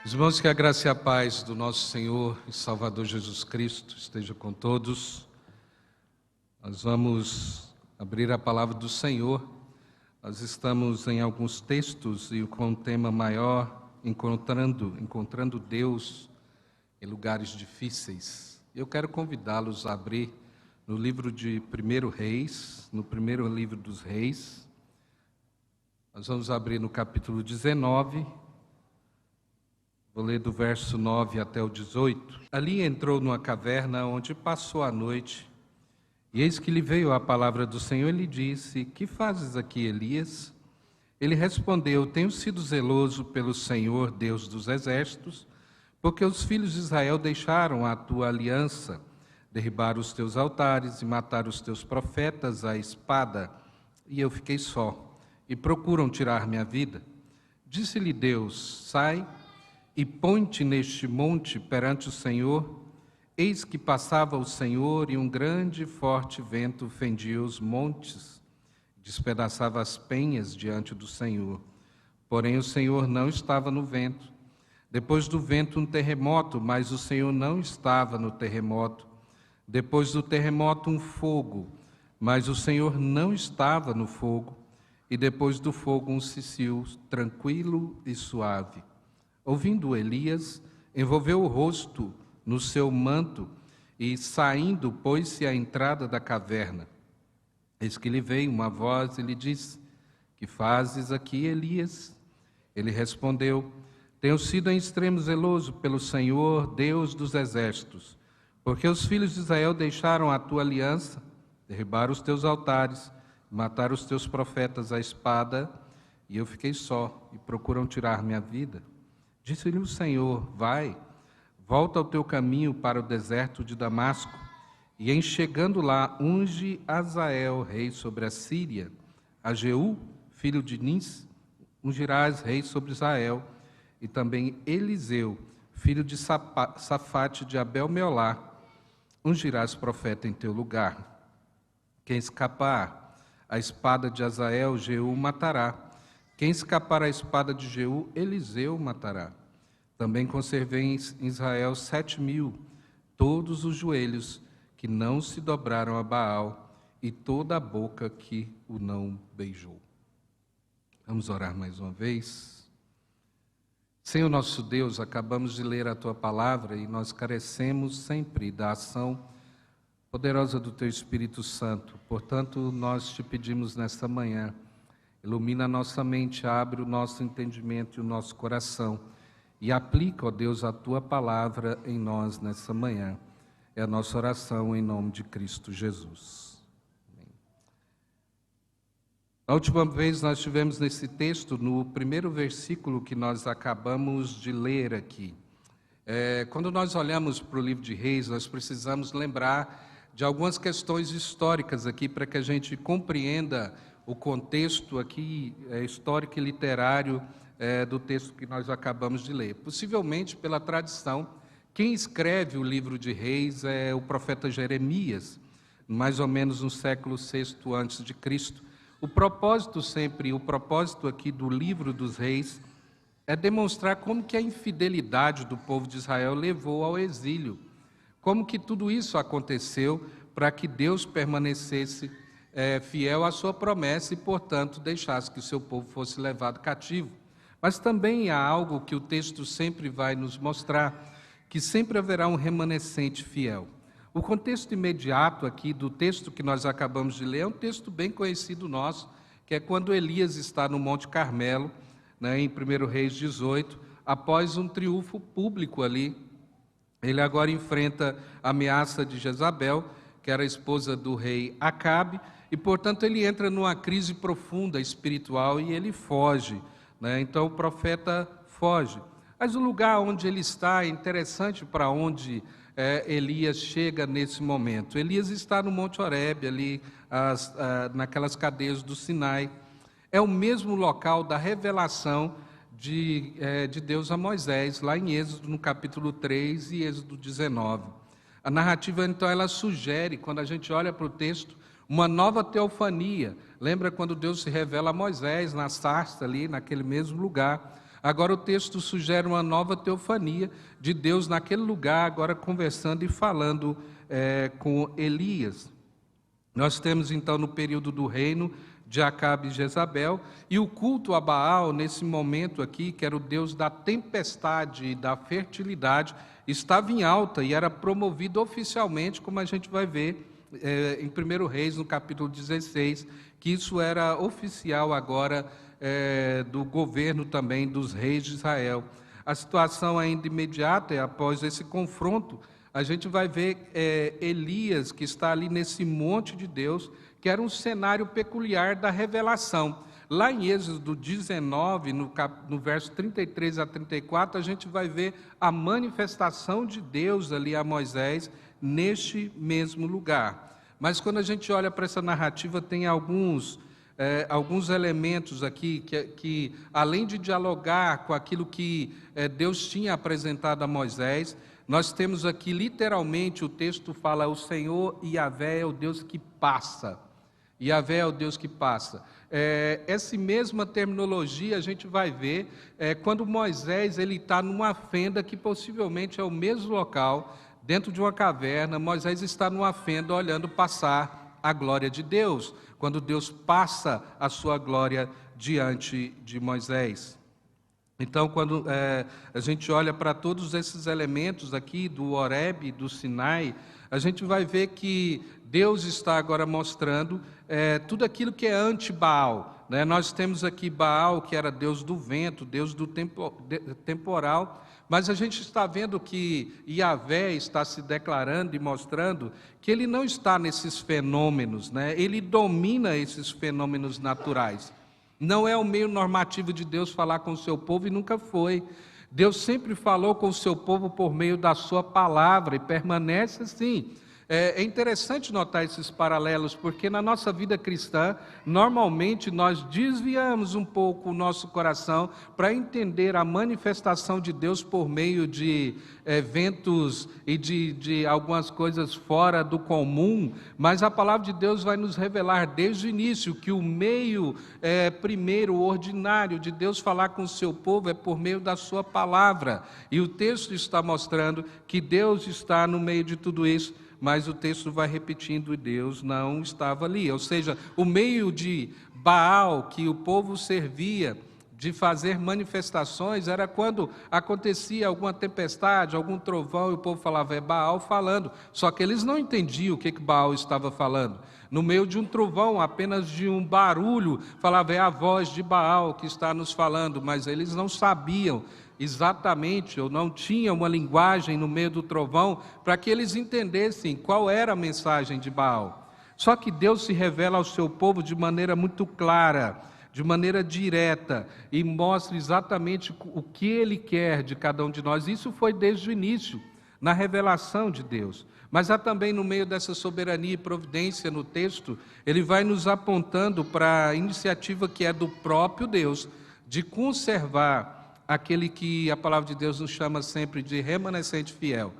Irmãos, que a graça e a paz do nosso Senhor e Salvador Jesus Cristo esteja com todos. Nós vamos abrir a palavra do Senhor. Nós estamos em alguns textos e com um tema maior, encontrando Deus em lugares difíceis. Eu quero convidá-los a abrir no livro de 1 Reis, no primeiro livro dos Reis. Nós vamos abrir no capítulo 19. Vou ler do verso 9 até o 18. Ali entrou numa caverna onde passou a noite, e eis que lhe veio a palavra do Senhor e lhe disse: Que fazes aqui, Elias? Ele respondeu: Tenho sido zeloso pelo Senhor, Deus dos exércitos, porque os filhos de Israel deixaram a tua aliança, derribaram os teus altares e mataram os teus profetas à espada, e eu fiquei só, e procuram tirar minha vida. Disse-lhe Deus: Sai e põe-te neste monte perante o Senhor. Eis que passava o Senhor, e um grande e forte vento fendia os montes, despedaçava as penhas diante do Senhor. Porém o Senhor não estava no vento. Depois do vento um terremoto, mas o Senhor não estava no terremoto. Depois do terremoto um fogo, mas o Senhor não estava no fogo. E depois do fogo um cicio tranquilo e suave. Ouvindo Elias, envolveu o rosto no seu manto e, saindo, pôs-se à entrada da caverna. Eis que lhe veio uma voz e lhe disse: Que fazes aqui, Elias? Ele respondeu: Tenho sido em extremo zeloso pelo Senhor, Deus dos exércitos, porque os filhos de Israel deixaram a tua aliança, derribaram os teus altares, mataram os teus profetas à espada, e eu fiquei só, e procuram tirar minha vida. Disse-lhe o Senhor: Vai, volta ao teu caminho para o deserto de Damasco, e em chegando lá, unge Azael, rei sobre a Síria, a Jeú, filho de Nis, ungirás rei sobre Israel, e também Eliseu, filho de Safate de Abel-Meolá, ungirás profeta em teu lugar. Quem escapar a espada de Azael, Jeú matará. Quem escapar à espada de Jeú, Eliseu matará. Também conservei em Israel 7.000, todos os joelhos que não se dobraram a Baal, e toda a boca que o não beijou. Vamos orar mais uma vez. Senhor nosso Deus, acabamos de ler a Tua palavra e nós carecemos sempre da ação poderosa do Teu Espírito Santo. Portanto, nós te pedimos nesta manhã, ilumina a nossa mente, abre o nosso entendimento e o nosso coração e aplica, ó Deus, a Tua palavra em nós nessa manhã. É a nossa oração em nome de Cristo Jesus. Amém. A última vez nós tivemos nesse texto, no primeiro versículo que nós acabamos de ler aqui. Quando nós olhamos para o livro de Reis, nós precisamos lembrar de algumas questões históricas aqui para que a gente compreenda o contexto aqui histórico e literário do texto que nós acabamos de ler. Possivelmente, pela tradição, quem escreve o livro de Reis é o profeta Jeremias, mais ou menos no século VI antes de Cristo. O propósito aqui do livro dos Reis é demonstrar como que a infidelidade do povo de Israel levou ao exílio, como que tudo isso aconteceu para que Deus permanecesse fiel à sua promessa e, portanto, deixasse que o seu povo fosse levado cativo. Mas também há algo que o texto sempre vai nos mostrar, que sempre haverá um remanescente fiel. O contexto imediato aqui do texto que nós acabamos de ler é um texto bem conhecido nosso, que é quando Elias está no Monte Carmelo, em 1 Reis 18, após um triunfo público ali. Ele agora enfrenta a ameaça de Jezabel, que era a esposa do rei Acabe, e, portanto, ele entra numa crise profunda espiritual e ele foge. Então, o profeta foge. Mas o lugar onde ele está é interessante para onde Elias chega nesse momento. Elias está no Monte Horebe, ali naquelas cadeias do Sinai. É o mesmo local da revelação de Deus a Moisés, lá em Êxodo, no capítulo 3 e Êxodo 19. A narrativa, então, ela sugere, quando a gente olha para o texto, uma nova teofania. Lembra quando Deus se revela a Moisés na sarça ali, naquele mesmo lugar? Agora o texto sugere uma nova teofania de Deus naquele lugar, agora conversando e falando com Elias. Nós temos então no período do reino de Acabe e Jezabel, e o culto a Baal, nesse momento aqui, que era o Deus da tempestade e da fertilidade, estava em alta e era promovido oficialmente, como a gente vai ver em 1 Reis, no capítulo 16, que isso era oficial agora do governo também dos reis de Israel. A situação ainda imediata, após esse confronto, a gente vai ver Elias, que está ali nesse monte de Deus, que era um cenário peculiar da revelação. Lá em Êxodo 19, no verso 33 a 34, a gente vai ver a manifestação de Deus ali a Moisés neste mesmo lugar. Mas quando a gente olha para essa narrativa, tem alguns elementos aqui que além de dialogar com aquilo que Deus tinha apresentado a Moisés, nós temos aqui literalmente, o texto fala, o Senhor Yahvé é o Deus que passa. Yahvé é o Deus que passa. Essa mesma terminologia a gente vai ver quando Moisés está numa fenda, que possivelmente é o mesmo local, dentro de uma caverna. Moisés está numa fenda olhando passar a glória de Deus, quando Deus passa a sua glória diante de Moisés. Então, quando a gente olha para todos esses elementos aqui do Horebe, do Sinai, a gente vai ver que Deus está agora mostrando tudo aquilo que é anti-Baal, né? Nós temos aqui Baal, que era Deus do vento, Deus do temporal, mas a gente está vendo que Yahvé está se declarando e mostrando que Ele não está nesses fenômenos, né? Ele domina esses fenômenos naturais. Não é o meio normativo de Deus falar com o seu povo, e nunca foi. Deus sempre falou com o seu povo por meio da sua palavra, e permanece assim. É interessante notar esses paralelos, porque na nossa vida cristã, normalmente nós desviamos um pouco o nosso coração para entender a manifestação de Deus por meio de eventos e de algumas coisas fora do comum, mas a palavra de Deus vai nos revelar desde o início que o meio primeiro, ordinário de Deus falar com o seu povo é por meio da sua palavra, e o texto está mostrando que Deus está no meio de tudo isso. Mas o texto vai repetindo, e Deus não estava ali. Ou seja, o meio de Baal que o povo servia de fazer manifestações era quando acontecia alguma tempestade, algum trovão, e o povo falava, é Baal falando. Só que eles não entendiam o que Baal estava falando. No meio de um trovão, apenas de um barulho, falava, é a voz de Baal que está nos falando, mas eles não sabiam exatamente, ou não tinha uma linguagem no meio do trovão para que eles entendessem qual era a mensagem de Baal. Só que Deus se revela ao seu povo de maneira muito clara, de maneira direta, e mostra exatamente o que Ele quer de cada um de nós. Isso foi desde o início, na revelação de Deus. Mas há também no meio dessa soberania e providência no texto, Ele vai nos apontando para a iniciativa que é do próprio Deus, de conservar aquele que a palavra de Deus nos chama sempre de remanescente fiel.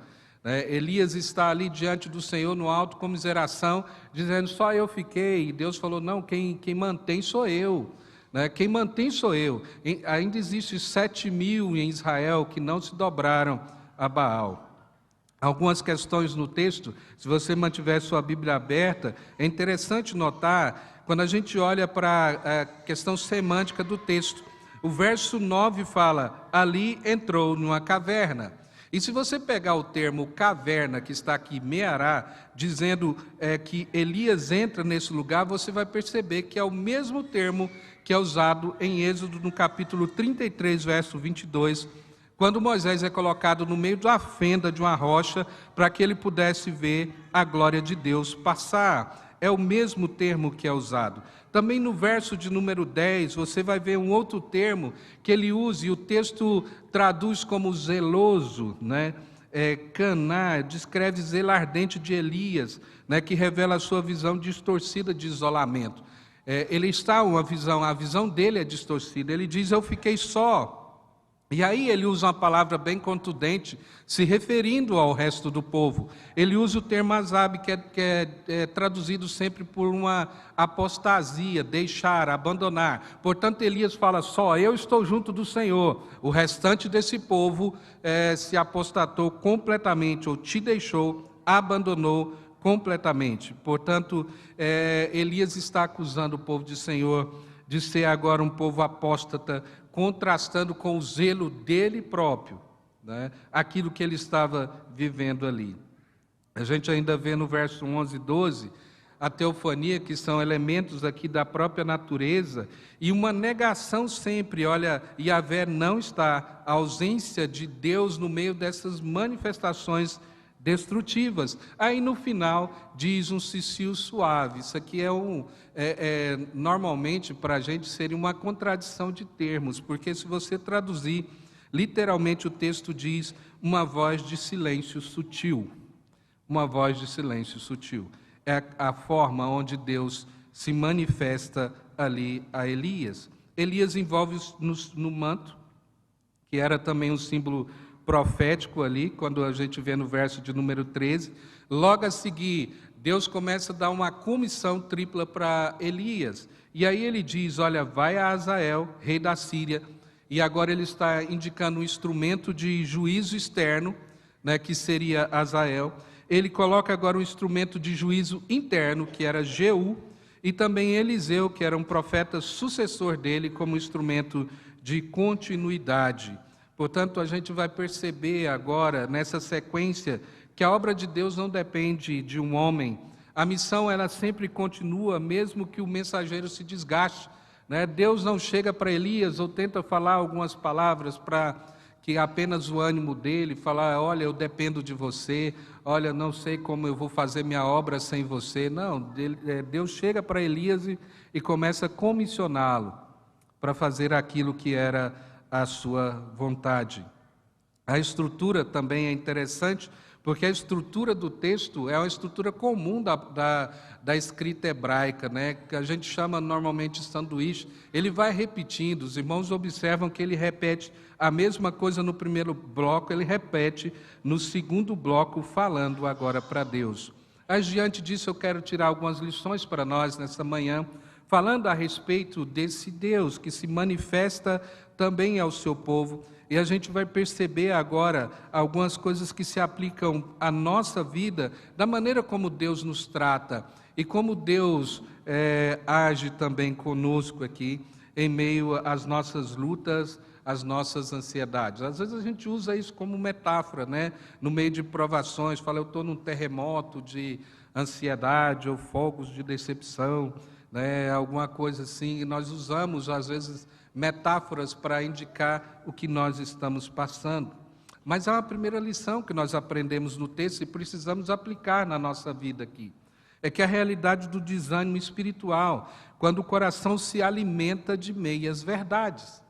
Elias está ali diante do Senhor no alto comiseração, dizendo, só eu fiquei, e Deus falou, não, quem mantém sou eu, quem mantém sou eu. Ainda existem 7.000 em Israel que não se dobraram a Baal. Algumas questões no texto, se você mantiver sua Bíblia aberta, é interessante notar, quando a gente olha para a questão semântica do texto, o verso 9 fala, ali entrou numa caverna. E se você pegar o termo caverna, que está aqui, meará, dizendo que Elias entra nesse lugar, você vai perceber que é o mesmo termo que é usado em Êxodo, no capítulo 33, verso 22, quando Moisés é colocado no meio da fenda de uma rocha, para que ele pudesse ver a glória de Deus passar. É o mesmo termo que é usado. Também no verso de número 10, você vai ver um outro termo que ele usa, e o texto traduz como zeloso, Caná, descreve zelo ardente de Elias, que revela a sua visão distorcida de isolamento. Ele está a visão dele é distorcida. Ele diz, eu fiquei só, E aí ele usa uma palavra bem contundente, se referindo ao resto do povo. Ele usa o termo azab, que é traduzido sempre por uma apostasia, deixar, abandonar. Portanto, Elias fala, só eu estou junto do Senhor. O restante desse povo se apostatou completamente, ou te deixou, abandonou completamente. Portanto, Elias está acusando o povo de Senhor de ser agora um povo apóstata, contrastando com o zelo dele próprio, né, aquilo que ele estava vivendo ali. A gente ainda vê no verso 11 e 12, a teofania, que são elementos aqui da própria natureza, e uma negação sempre, olha, Yahvé não está, a ausência de Deus no meio dessas manifestações destrutivas. Aí no final diz um cicio suave. Isso aqui normalmente para a gente seria uma contradição de termos, porque se você traduzir literalmente o texto diz uma voz de silêncio sutil. Uma voz de silêncio sutil. É a forma onde Deus se manifesta ali a Elias. Elias envolve no manto, que era também um símbolo profético ali, quando a gente vê no verso de número 13. Logo a seguir, Deus começa a dar uma comissão tripla para Elias. E aí ele diz, olha, vai a Hazael, rei da Síria, e agora ele está indicando um instrumento de juízo externo, né, que seria Hazael. Ele coloca agora um instrumento de juízo interno, que era Jeú, e também Eliseu, que era um profeta sucessor dele, como instrumento de continuidade. Portanto, a gente vai perceber agora, nessa sequência, que a obra de Deus não depende de um homem. A missão, ela sempre continua, mesmo que o mensageiro se desgaste, né? Deus não chega para Elias ou tenta falar algumas palavras para que apenas o ânimo dele, falar, olha, eu dependo de você, olha, não sei como eu vou fazer minha obra sem você. Não, Deus chega para Elias e começa a comissioná-lo para fazer aquilo que era a sua vontade. A estrutura também é interessante, porque a estrutura do texto é uma estrutura comum da escrita hebraica, né, que a gente chama normalmente sanduíche. Ele vai repetindo, os irmãos observam que ele repete a mesma coisa no primeiro bloco, ele repete no segundo bloco, falando agora para Deus. Mas diante disso eu quero tirar algumas lições para nós nessa manhã, falando a respeito desse Deus que se manifesta também ao seu povo, e a gente vai perceber agora algumas coisas que se aplicam à nossa vida, da maneira como Deus nos trata, e como Deus age também conosco aqui, em meio às nossas lutas, às nossas ansiedades. Às vezes a gente usa isso como metáfora, né? No meio de provações, fala, eu estou num terremoto de ansiedade, ou fogos de decepção, né? Alguma coisa assim, e nós usamos, às vezes, metáforas para indicar o que nós estamos passando. Mas há uma primeira lição que nós aprendemos no texto e precisamos aplicar na nossa vida aqui. É que a realidade do desânimo espiritual, quando o coração se alimenta de meias verdades.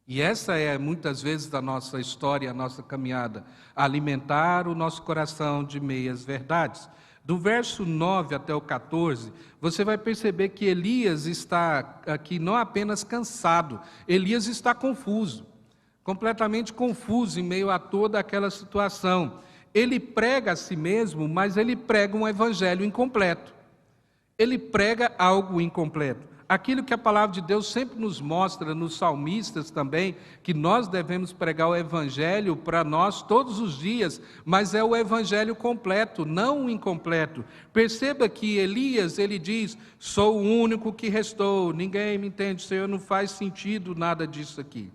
E essa é muitas vezes a nossa história, a nossa caminhada, alimentar o nosso coração de meias verdades. Do verso 9 até o 14, você vai perceber que Elias está aqui não apenas cansado, Elias está confuso, completamente confuso em meio a toda aquela situação. Ele prega a si mesmo, mas ele prega um evangelho incompleto. Ele prega algo incompleto. Aquilo que a palavra de Deus sempre nos mostra, nos salmistas também, que nós devemos pregar o evangelho para nós todos os dias, mas é o evangelho completo, não o incompleto. Perceba que Elias, ele diz, sou o único que restou, ninguém me entende, Senhor, não faz sentido nada disso aqui.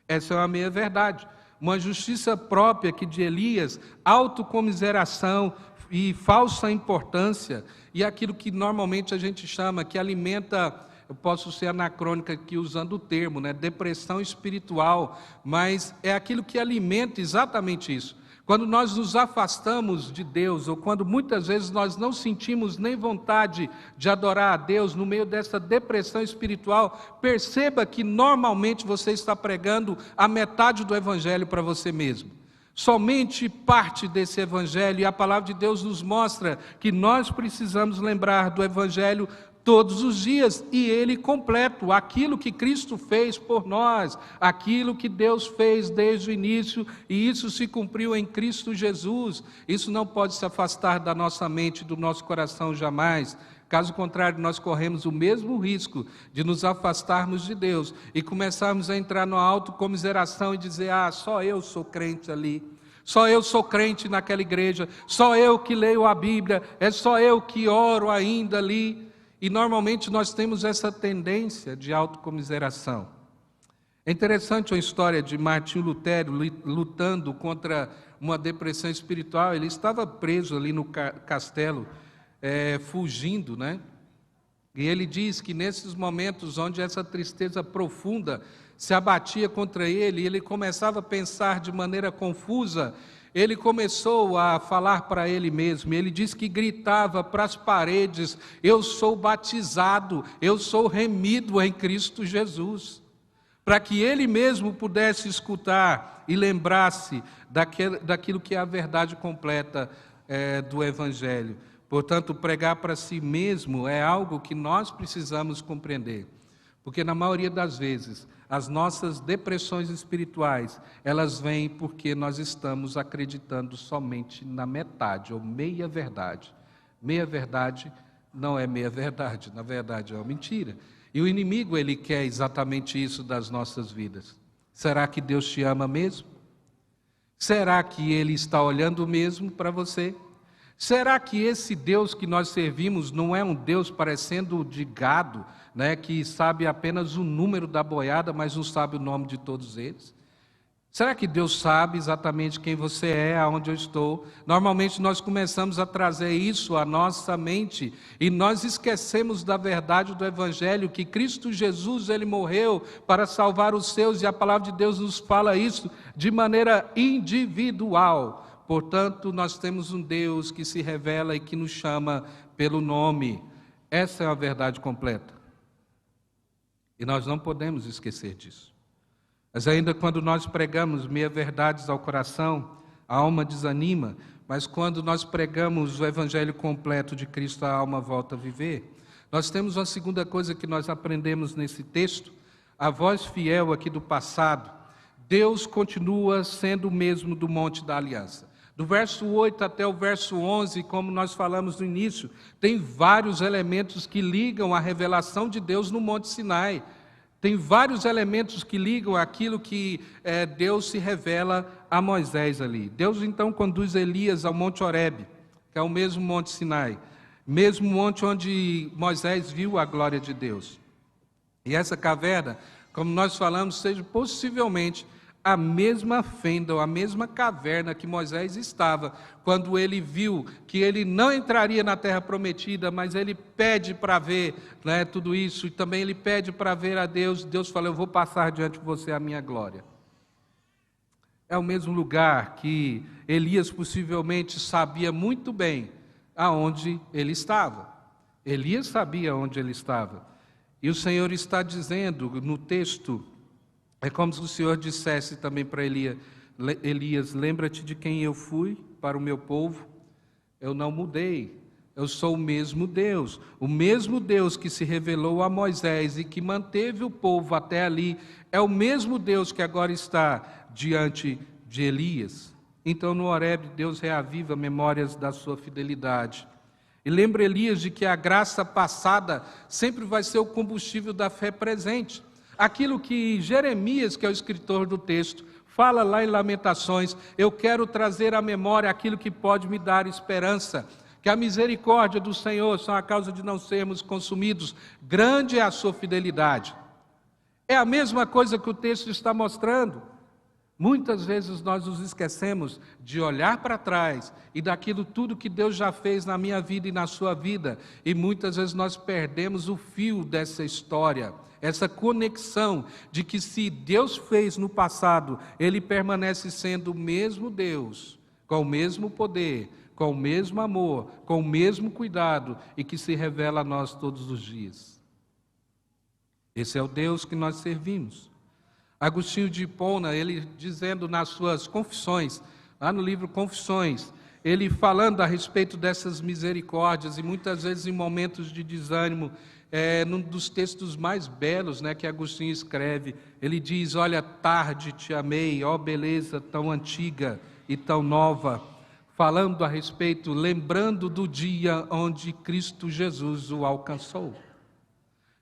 Essa é uma meia verdade. Uma justiça própria que de Elias, autocomiseração e falsa importância, e aquilo que normalmente a gente chama, que alimenta, eu posso ser anacrônica aqui usando o termo, né, depressão espiritual, mas é aquilo que alimenta exatamente isso. Quando nós nos afastamos de Deus, ou quando muitas vezes nós não sentimos nem vontade de adorar a Deus no meio dessa depressão espiritual, perceba que normalmente você está pregando a metade do evangelho para você mesmo. somente parte desse Evangelho, e a palavra de Deus nos mostra que nós precisamos lembrar do Evangelho todos os dias, e ele completo, aquilo que Cristo fez por nós, aquilo que Deus fez desde o início, e isso se cumpriu em Cristo Jesus. Isso não pode se afastar da nossa mente, do nosso coração jamais. Caso contrário, nós corremos o mesmo risco de nos afastarmos de Deus e começarmos a entrar na autocomiseração e dizer: só eu sou crente ali, só eu sou crente naquela igreja, só eu que leio a Bíblia, é só eu que oro ainda ali. E normalmente nós temos essa tendência de autocomiseração. É interessante a história de Martinho Lutero lutando contra uma depressão espiritual. Ele estava preso ali no castelo, fugindo, né? E ele diz que nesses momentos onde essa tristeza profunda se abatia contra ele, ele começava a pensar de maneira confusa. Ele começou a falar para ele mesmo, ele diz que gritava para as paredes: eu sou batizado, eu sou remido em Cristo Jesus, para que ele mesmo pudesse escutar e lembrasse daquilo que é a verdade completa do Evangelho. Portanto, pregar para si mesmo é algo que nós precisamos compreender, porque na maioria das vezes as nossas depressões espirituais, elas vêm porque nós estamos acreditando somente na metade, ou meia verdade. Meia verdade não é meia verdade, na verdade é uma mentira. E o inimigo, ele quer exatamente isso das nossas vidas. Será que Deus te ama mesmo? Será que Ele está olhando mesmo para você? Será que esse Deus que nós servimos não é um Deus parecendo de gado, né, que sabe apenas o número da boiada, mas não sabe o nome de todos eles? Será que Deus sabe exatamente quem você é, aonde eu estou? Normalmente nós começamos a trazer isso à nossa mente e nós esquecemos da verdade do Evangelho, que Cristo Jesus, Ele morreu para salvar os seus, e a palavra de Deus nos fala isso de maneira individual. Portanto, nós temos um Deus que se revela e que nos chama pelo nome. Essa é a verdade completa. E nós não podemos esquecer disso. Mas ainda quando nós pregamos meia-verdades ao coração, a alma desanima, mas quando nós pregamos o Evangelho completo de Cristo, a alma volta a viver. Nós temos uma segunda coisa que nós aprendemos nesse texto, a voz fiel aqui do passado. Deus continua sendo o mesmo do Monte da Aliança. Do verso 8 até o verso 11, como nós falamos no início, tem vários elementos que ligam a revelação de Deus no Monte Sinai. Tem vários elementos que ligam aquilo que Deus se revela a Moisés ali. Deus então conduz Elias ao Monte Horebe, que é o mesmo Monte Sinai, mesmo monte onde Moisés viu a glória de Deus. E essa caverna, como nós falamos, seja possivelmente a mesma fenda, ou a mesma caverna que Moisés estava, quando ele viu que ele não entraria na terra prometida, mas ele pede para ver, né, tudo isso, e também ele pede para ver a Deus. Deus fala: eu vou passar diante de você a minha glória. É o mesmo lugar que Elias possivelmente sabia muito bem aonde ele estava. Elias sabia onde ele estava. E o Senhor está dizendo no texto, é como se o Senhor dissesse também para Elias: lembra-te de quem eu fui para o meu povo. Eu não mudei, eu sou o mesmo Deus que se revelou a Moisés e que manteve o povo até ali, é o mesmo Deus que agora está diante de Elias. Então no Horebe Deus reaviva memórias da sua fidelidade. E lembra Elias de que a graça passada sempre vai ser o combustível da fé presente. Aquilo que Jeremias, que é o escritor do texto, fala lá em Lamentações: eu quero trazer à memória aquilo que pode me dar esperança, que a misericórdia do Senhor são a causa de não sermos consumidos, grande é a sua fidelidade. É a mesma coisa que o texto está mostrando. Muitas vezes nós nos esquecemos de olhar para trás e daquilo tudo que Deus já fez na minha vida e na sua vida, e muitas vezes nós perdemos o fio dessa história, essa conexão de que se Deus fez no passado, Ele permanece sendo o mesmo Deus, com o mesmo poder, com o mesmo amor, com o mesmo cuidado, e que se revela a nós todos os dias. Esse é o Deus que nós servimos. Agostinho de Hipona, ele dizendo nas suas confissões, lá no livro Confissões, ele falando a respeito dessas misericórdias, e muitas vezes em momentos de desânimo, num dos textos mais belos, né, que Agostinho escreve, ele diz: olha, tarde te amei, ó beleza tão antiga e tão nova, falando a respeito, lembrando do dia onde Cristo Jesus o alcançou.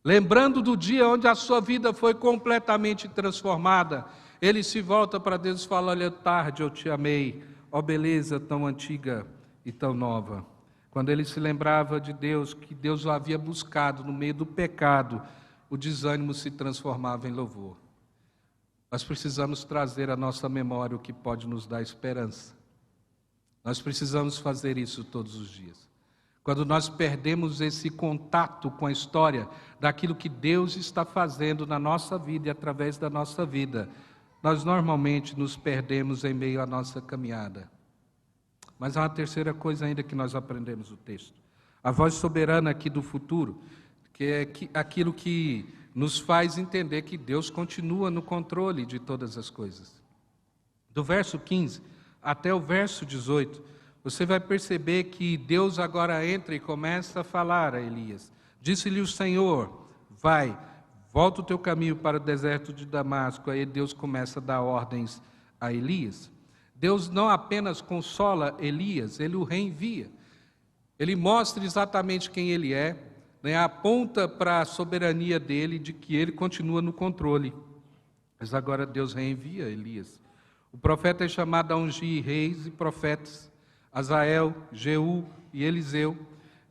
Lembrando do dia onde a sua vida foi completamente transformada, ele se volta para Deus e fala: olha, tarde eu te amei, ó beleza tão antiga e tão nova. Quando ele se lembrava de Deus, que Deus o havia buscado no meio do pecado, o desânimo se transformava em louvor. Nós precisamos trazer à nossa memória o que pode nos dar esperança. Nós precisamos fazer isso todos os dias. Quando nós perdemos esse contato com a história daquilo que Deus está fazendo na nossa vida e através da nossa vida, nós normalmente nos perdemos em meio à nossa caminhada. Mas há uma terceira coisa ainda que nós aprendemos no texto. A voz soberana aqui do futuro, que é aquilo que nos faz entender que Deus continua no controle de todas as coisas. Do verso 15 até o verso 18, você vai perceber que Deus agora entra e começa a falar a Elias. Disse-lhe o Senhor: vai, volta o teu caminho para o deserto de Damasco. Aí Deus começa a dar ordens a Elias. Deus não apenas consola Elias, ele o reenvia. Ele mostra exatamente quem ele é, né, aponta para a soberania dele, de que ele continua no controle. Mas agora Deus reenvia Elias. O profeta é chamado a ungir reis e profetas, Azael, Jeú e Eliseu.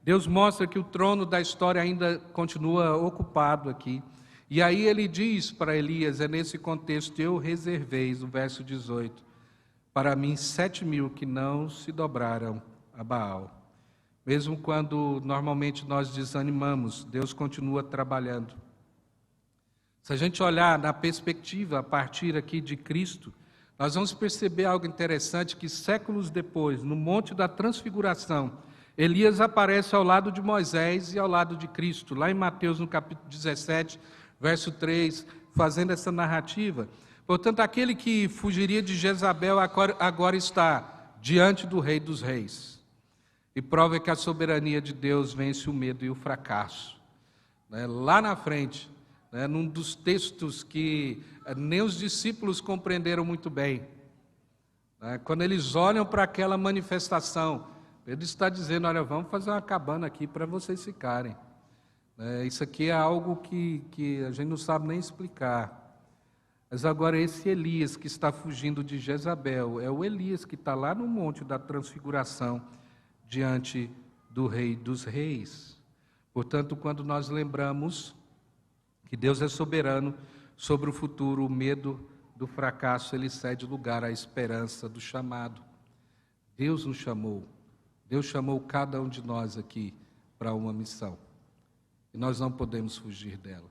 Deus mostra que o trono da história ainda continua ocupado aqui. E aí ele diz para Elias, é nesse contexto: eu reservei, no verso 18, para mim 7.000 que não se dobraram a Baal. Mesmo quando normalmente nós desanimamos, Deus continua trabalhando. Se a gente olhar na perspectiva a partir aqui de Cristo, nós vamos perceber algo interessante, que séculos depois, no Monte da Transfiguração, Elias aparece ao lado de Moisés e ao lado de Cristo, lá em Mateus, no capítulo 17, verso 3, fazendo essa narrativa. Portanto, aquele que fugiria de Jezabel agora está diante do Rei dos Reis. E prova que a soberania de Deus vence o medo e o fracasso. Lá na frente, num dos textos que nem os discípulos compreenderam muito bem, quando eles olham para aquela manifestação, Pedro está dizendo: olha, vamos fazer uma cabana aqui para vocês ficarem. Isso aqui é algo que a gente não sabe nem explicar. Mas agora esse Elias que está fugindo de Jezabel é o Elias que está lá no Monte da Transfiguração, diante do Rei dos Reis. Portanto, quando nós lembramos que Deus é soberano sobre o futuro, o medo do fracasso, ele cede lugar à esperança do chamado. Deus nos chamou, Deus chamou cada um de nós aqui para uma missão, e nós não podemos fugir dela.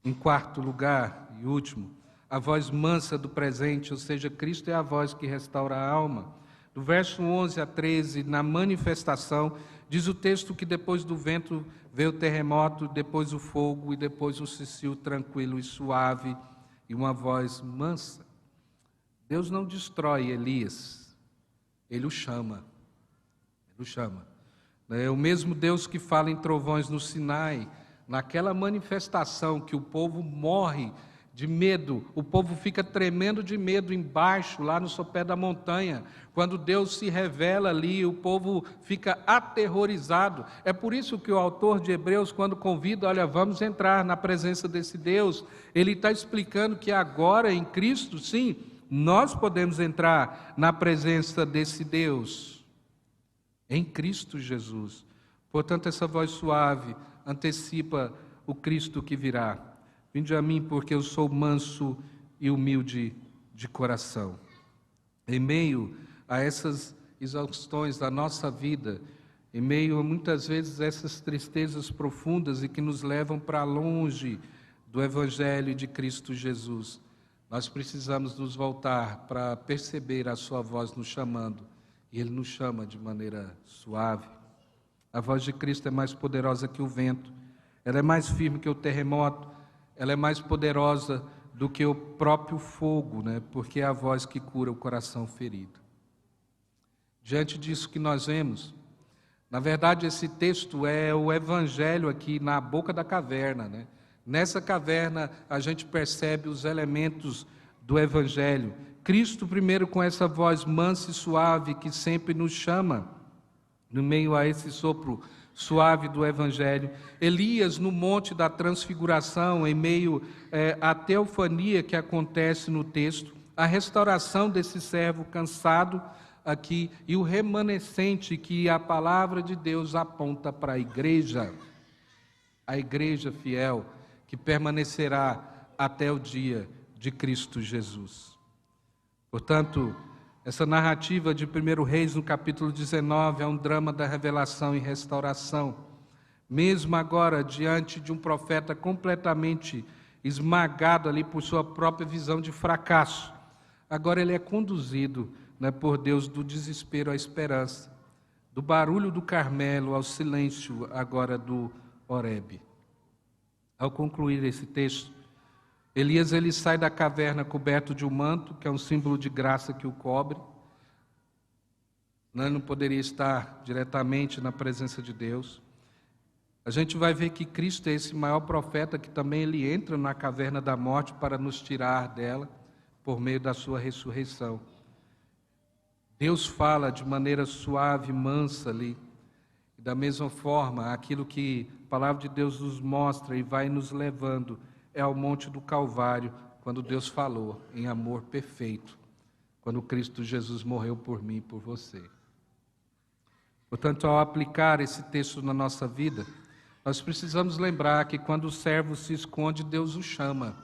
Em quarto lugar e último, a voz mansa do presente, ou seja, Cristo é a voz que restaura a alma. Do verso 11 a 13, na manifestação, diz o texto que depois do vento veio o terremoto, depois o fogo e depois um cicio tranquilo e suave e uma voz mansa. Deus não destrói Elias, Ele o chama. Ele o chama. É o mesmo Deus que fala em trovões no Sinai, naquela manifestação que o povo morre de medo, o povo fica tremendo de medo embaixo, lá no sopé da montanha. Quando Deus se revela ali, o povo fica aterrorizado. É por isso que o autor de Hebreus, quando convida, olha, vamos entrar na presença desse Deus, ele está explicando que agora em Cristo, sim, nós podemos entrar na presença desse Deus, em Cristo Jesus. Portanto, essa voz suave antecipa o Cristo que virá. Vinde a mim, porque eu sou manso e humilde de coração. Em meio a essas exaustões da nossa vida, em meio a muitas vezes essas tristezas profundas e que nos levam para longe do Evangelho de Cristo Jesus, nós precisamos nos voltar para perceber a sua voz nos chamando, e Ele nos chama de maneira suave. A voz de Cristo é mais poderosa que o vento, ela é mais firme que o terremoto, ela é mais poderosa do que o próprio fogo, né? Porque é a voz que cura o coração ferido. Diante disso que nós vemos, na verdade esse texto é o evangelho aqui na boca da caverna, né? Nessa caverna a gente percebe os elementos do evangelho. Cristo primeiro com essa voz mansa e suave que sempre nos chama no meio a esse sopro suave do Evangelho. Elias no Monte da Transfiguração, em meio à teofania que acontece no texto, a restauração desse servo cansado aqui e o remanescente que a palavra de Deus aponta para a igreja fiel, que permanecerá até o dia de Cristo Jesus. Portanto, essa narrativa de 1 Reis, no capítulo 19, é um drama da revelação e restauração. Mesmo agora, diante de um profeta completamente esmagado ali por sua própria visão de fracasso, agora ele é conduzido, né, por Deus do desespero à esperança, do barulho do Carmelo ao silêncio agora do Horebe. Ao concluir esse texto, Elias ele sai da caverna coberto de um manto, que é um símbolo de graça que o cobre. Não poderia estar diretamente na presença de Deus. A gente vai ver que Cristo é esse maior profeta que também ele entra na caverna da morte para nos tirar dela por meio da sua ressurreição. Deus fala de maneira suave, mansa ali. E da mesma forma, aquilo que a palavra de Deus nos mostra e vai nos levando é ao Monte do Calvário, quando Deus falou em amor perfeito, quando Cristo Jesus morreu por mim e por você. Portanto, ao aplicar esse texto na nossa vida, nós precisamos lembrar que quando o servo se esconde, Deus o chama.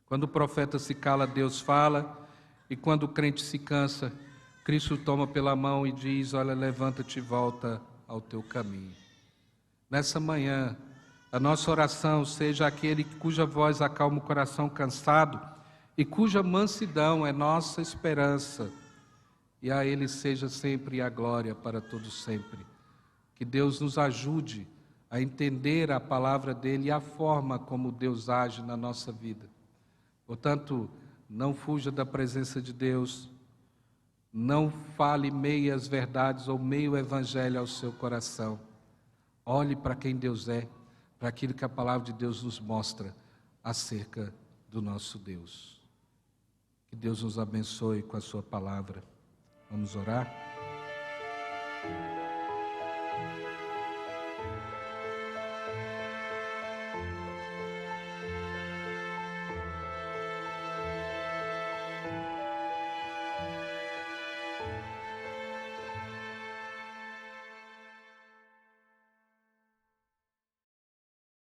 Quando o profeta se cala, Deus fala, e quando o crente se cansa, Cristo toma pela mão e diz: olha, levanta-te e volta ao teu caminho. Nessa manhã, a nossa oração seja aquele cuja voz acalma o coração cansado e cuja mansidão é nossa esperança, e a Ele seja sempre a glória para todos sempre. Que Deus nos ajude a entender a palavra dEle e a forma como Deus age na nossa vida. Portanto, não fuja da presença de Deus, não fale meias verdades ou meio evangelho ao seu coração. Olhe para quem Deus é, para aquilo que a palavra de Deus nos mostra acerca do nosso Deus. Que Deus nos abençoe com a sua palavra. Vamos orar?